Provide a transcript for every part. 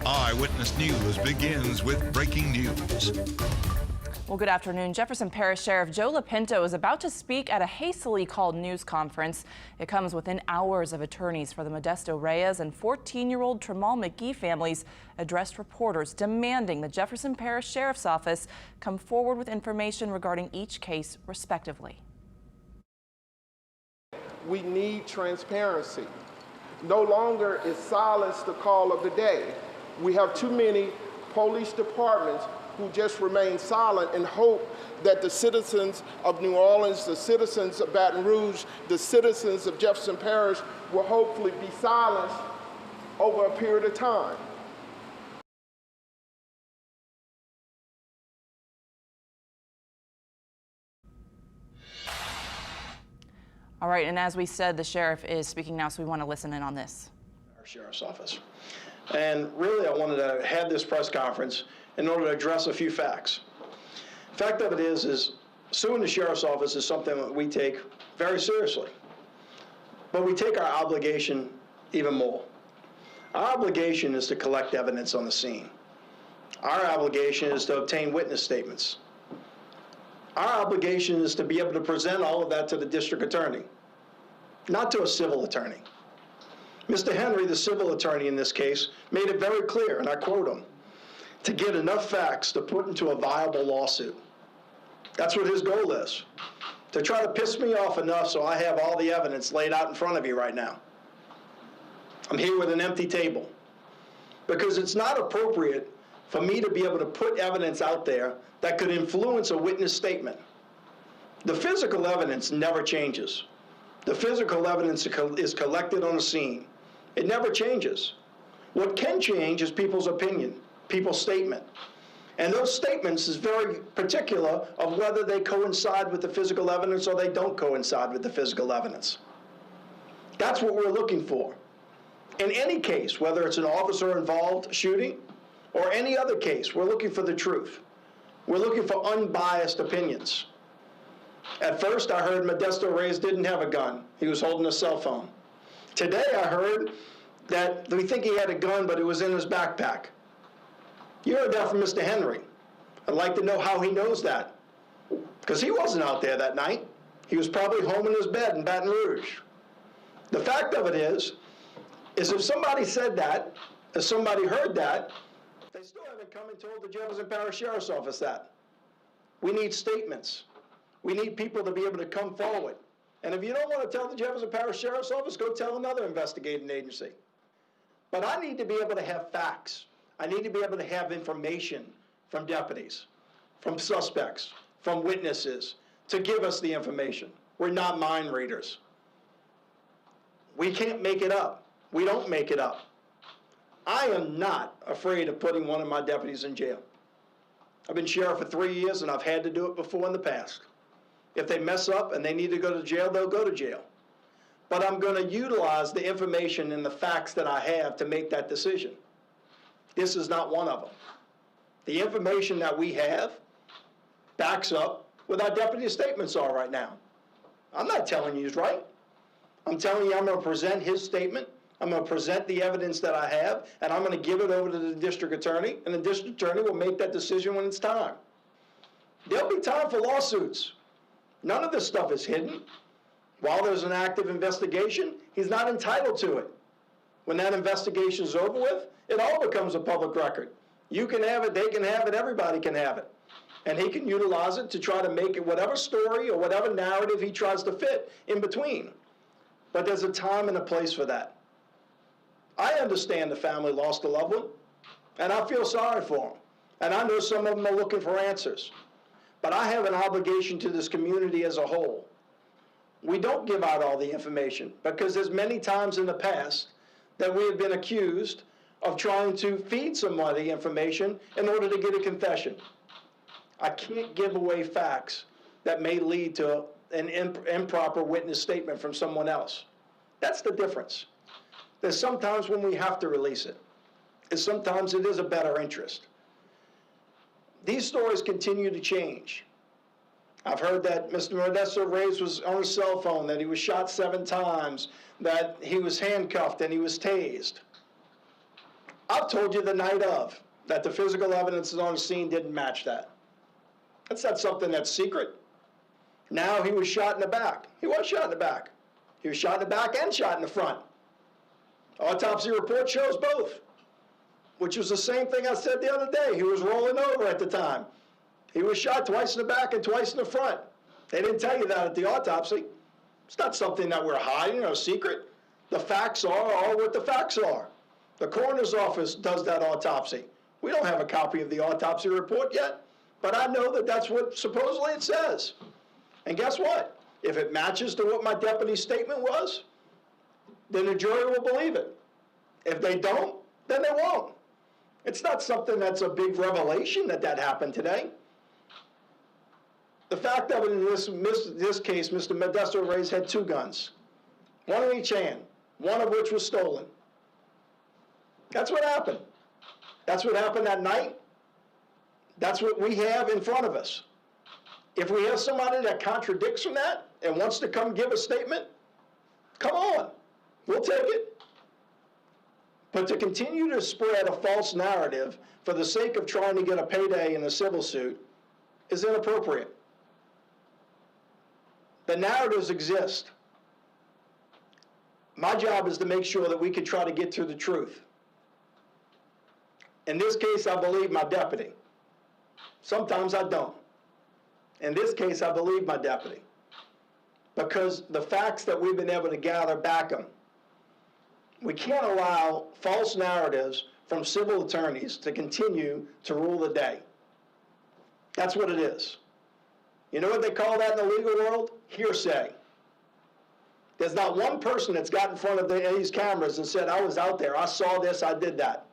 Eyewitness News begins with breaking news. Well, good afternoon. Jefferson Parish Sheriff Joe Lopinto is about to speak at a hastily called news conference. It comes within hours of attorneys for the Modesto Reyes and 14-year-old Tremal McGee families addressed reporters demanding the Jefferson Parish Sheriff's Office come forward with information regarding each case respectively. We need transparency. No longer is silence the call of the day. We have too many police departments who just remain silent and hope that the citizens of New Orleans, the citizens of Baton Rouge, the citizens of Jefferson Parish will hopefully be silenced over a period of time. All right, and as we said, the sheriff is speaking now, so we want to listen in on this. Our sheriff's office. And really, I wanted to have this press conference in order to address a few facts. The fact of it is suing the sheriff's office is something that we take very seriously. But we take our obligation even more. Our obligation is to collect evidence on the scene. Our obligation is to obtain witness statements. Our obligation is to be able to present all of that to the district attorney, not to a civil attorney. Mr. Henry, the civil attorney in this case, made it very clear, and I quote him, to get enough facts to put into a viable lawsuit. That's what his goal is, to try to piss me off enough so I have all the evidence laid out in front of you right now. I'm here with an empty table because it's not appropriate for me to be able to put evidence out there that could influence a witness statement. The physical evidence never changes. The physical evidence is collected on the scene. It never changes. What can change is people's opinion, people's statement. And those statements is very particular of whether they coincide with the physical evidence or they don't coincide with the physical evidence. That's what we're looking for. In any case, whether it's an officer-involved shooting or any other case, we're looking for the truth. We're looking for unbiased opinions. At first, I heard Modesto Reyes didn't have a gun. He was holding a cell phone. Today, I heard that we think he had a gun, but it was in his backpack. You heard that from Mr. Henry. I'd like to know how he knows that, because he wasn't out there that night. He was probably home in his bed in Baton Rouge. The fact of it is if somebody said that, if somebody heard that, they still haven't come and told the Jefferson Parish Sheriff's Office that. We need statements. We need people to be able to come forward. And if you don't want to tell the Jefferson Parish Sheriff's Office, go tell another investigating agency. But I need to be able to have facts. I need to be able to have information from deputies, from suspects, from witnesses, to give us the information. We're not mind readers. We can't make it up. We don't make it up. I am not afraid of putting one of my deputies in jail. I've been sheriff for 3 years, and I've had to do it before in the past. If they mess up and they need to go to jail, they'll go to jail. But I'm going to utilize the information and the facts that I have to make that decision. This is not one of them. The information that we have backs up what our deputy's statements are right now. I'm not telling you he's right. I'm telling you I'm going to present his statement. I'm going to present the evidence that I have, and I'm going to give it over to the district attorney, and the district attorney will make that decision when it's time. There'll be time for lawsuits. None of this stuff is hidden. While there's an active investigation, he's not entitled to it. When that investigation is over with, it all becomes a public record. You can have it, they can have it, everybody can have it. And he can utilize it to try to make it whatever story or whatever narrative he tries to fit in between. But there's a time and a place for that. I understand the family lost a loved one, and I feel sorry for them. And I know some of them are looking for answers. But I have an obligation to this community as a whole. We don't give out all the information because there's many times in the past that we have been accused of trying to feed somebody information in order to get a confession. I can't give away facts that may lead to an improper witness statement from someone else. That's the difference. There's sometimes when we have to release it, and sometimes it is a better interest. These stories continue to change. I've heard that Mr. Modesto Reyes was on his cell phone, that he was shot 7 times, that he was handcuffed and he was tased. I've told you the night of that the physical evidence on the scene didn't match that. That's not something that's secret. Now he was shot in the back. He was shot in the back. He was shot in the back and shot in the front. Autopsy report shows both, which was the same thing I said the other day. He was rolling over at the time. He was shot twice in the back and twice in the front. They didn't tell you that at the autopsy. It's not something that we're hiding or secret. The facts are what the facts are. The coroner's office does that autopsy. We don't have a copy of the autopsy report yet, but I know that that's what supposedly it says. And guess what? If it matches to what my deputy's statement was, then the jury will believe it. If they don't, then they won't. It's not something that's a big revelation that happened today. The fact of it in this case, Mr. Modesto Reyes had 2 guns, one in each hand, one of which was stolen. That's what happened. That's what happened that night. That's what we have in front of us. If we have somebody that contradicts from that and wants to come give a statement, come on, we'll take it. But to continue to spread a false narrative for the sake of trying to get a payday in a civil suit is inappropriate. The narratives exist. My job is to make sure that we can try to get to the truth. In this case, I believe my deputy. Sometimes I don't. In this case, I believe my deputy, because the facts that we've been able to gather back them. We can't allow false narratives from civil attorneys to continue to rule the day. That's what it is. You know what they call that in the legal world? Hearsay. There's not one person that's got in front of these cameras and said, I was out there, I saw this, I did that.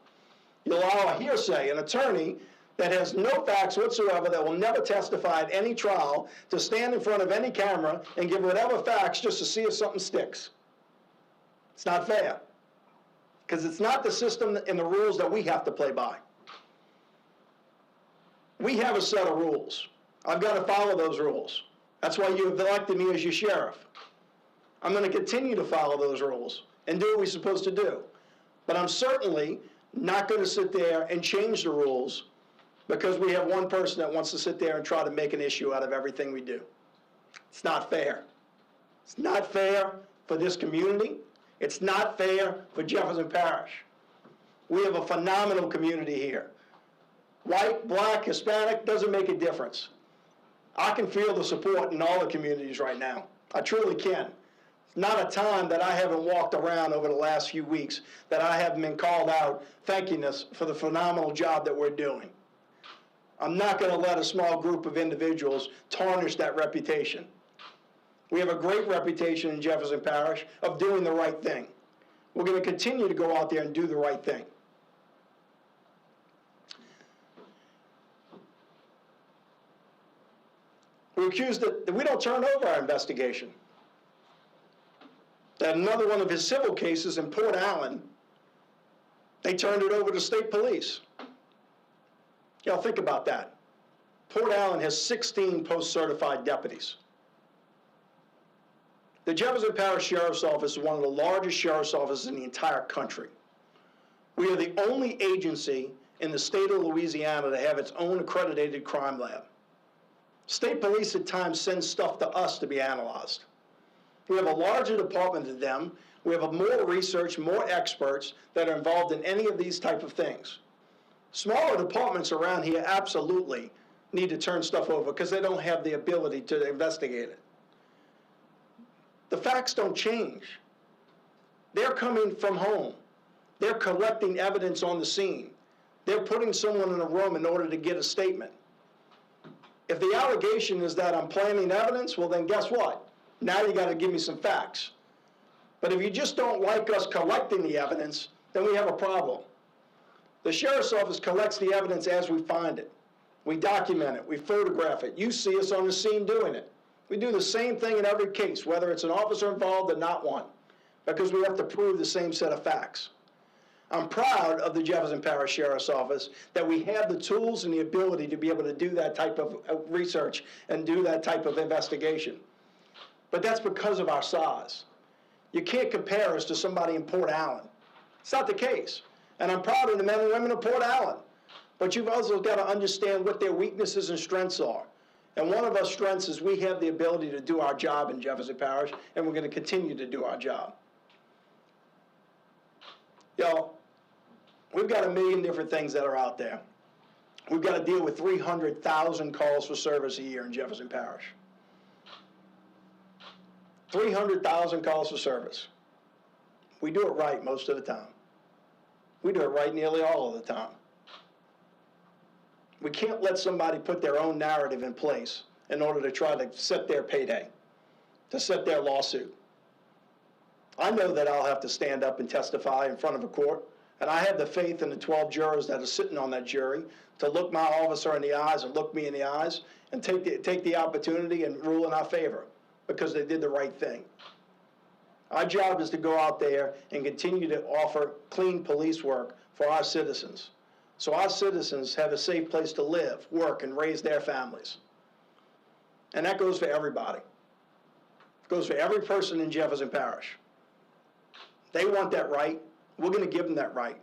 You allow a hearsay, an attorney that has no facts whatsoever, that will never testify at any trial, to stand in front of any camera and give whatever facts just to see if something sticks. It's not fair, because it's not the system and the rules that we have to play by. We have a set of rules. I've got to follow those rules. That's why you have elected me as your sheriff. I'm going to continue to follow those rules and do what we're supposed to do. But I'm certainly not going to sit there and change the rules because we have one person that wants to sit there and try to make an issue out of everything we do. It's not fair. It's not fair for this community. It's not fair for Jefferson Parish. We have a phenomenal community here. White, black, Hispanic, doesn't make a difference. I can feel the support in all the communities right now. I truly can. It's not a time that I haven't walked around over the last few weeks that I haven't been called out thanking us for the phenomenal job that we're doing. I'm not going to let a small group of individuals tarnish that reputation. We have a great reputation in Jefferson Parish of doing the right thing. We're going to continue to go out there and do the right thing. We're accused that we don't turn over our investigation. That another one of his civil cases in Port Allen, they turned it over to state police. Y'all think about that. Port Allen has 16 post-certified deputies. The Jefferson Parish Sheriff's Office is one of the largest sheriff's offices in the entire country. We are the only agency in the state of Louisiana to have its own accredited crime lab. State police at times send stuff to us to be analyzed. We have a larger department than them. We have more research, more experts that are involved in any of these type of things. Smaller departments around here absolutely need to turn stuff over because they don't have the ability to investigate it. The facts don't change. They're coming from home. They're collecting evidence on the scene. They're putting someone in a room in order to get a statement. If the allegation is that I'm planting evidence, well then guess what? Now you got to give me some facts. But if you just don't like us collecting the evidence, then we have a problem. The Sheriff's Office collects the evidence as we find it. We document it, we photograph it. You see us on the scene doing it. We do the same thing in every case, whether it's an officer involved or not one, because we have to prove the same set of facts. I'm proud of the Jefferson Parish Sheriff's Office that we have the tools and the ability to be able to do that type of research and do that type of investigation. But that's because of our size. You can't compare us to somebody in Port Allen. It's not the case. And I'm proud of the men and women of Port Allen. But you've also got to understand what their weaknesses and strengths are. And one of our strengths is we have the ability to do our job in Jefferson Parish, and we're going to continue to do our job. Y'all, we've got a million different things that are out there. We've got to deal with 300,000 calls for service a year in Jefferson Parish. 300,000 calls for service. We do it right most of the time. We do it right nearly all of the time. We can't let somebody put their own narrative in place in order to try to set their payday, to set their lawsuit. I know that I'll have to stand up and testify in front of a court, and I have the faith in the 12 jurors that are sitting on that jury to look my officer in the eyes and look me in the eyes and take the opportunity and rule in our favor because they did the right thing. Our job is to go out there and continue to offer clean police work for our citizens, so our citizens have a safe place to live, work, and raise their families. And that goes for everybody. It goes for every person in Jefferson Parish. They want that right. We're going to give them that right.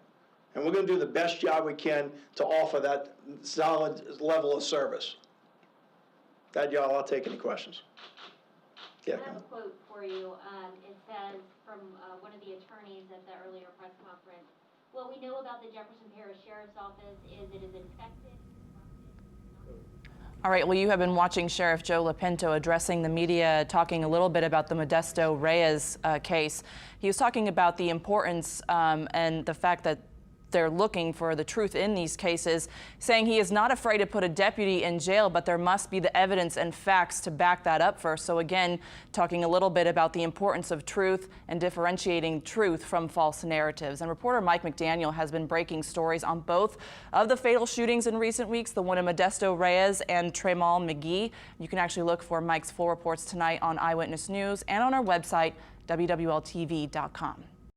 And we're going to do the best job we can to offer that solid level of service. That, y'all, I'll take any questions. Yeah. I have a quote for you. It says from one of the attorneys at the earlier press conference, what we know about the Jefferson Parish Sheriff's Office is it is infected. All right, well, you have been watching Sheriff Joe Lopinto addressing the media, talking a little bit about the Modesto Reyes case. He was talking about the importance and the fact that they're looking for the truth in these cases, saying he is not afraid to put a deputy in jail, but there must be the evidence and facts to back that up first. So again, talking a little bit about the importance of truth and differentiating truth from false narratives. And reporter Mike McDaniel has been breaking stories on both of the fatal shootings in recent weeks, the one in Modesto Reyes and Tramal McGee. You can actually look for Mike's full reports tonight on Eyewitness News and on our website, WWLTV.com.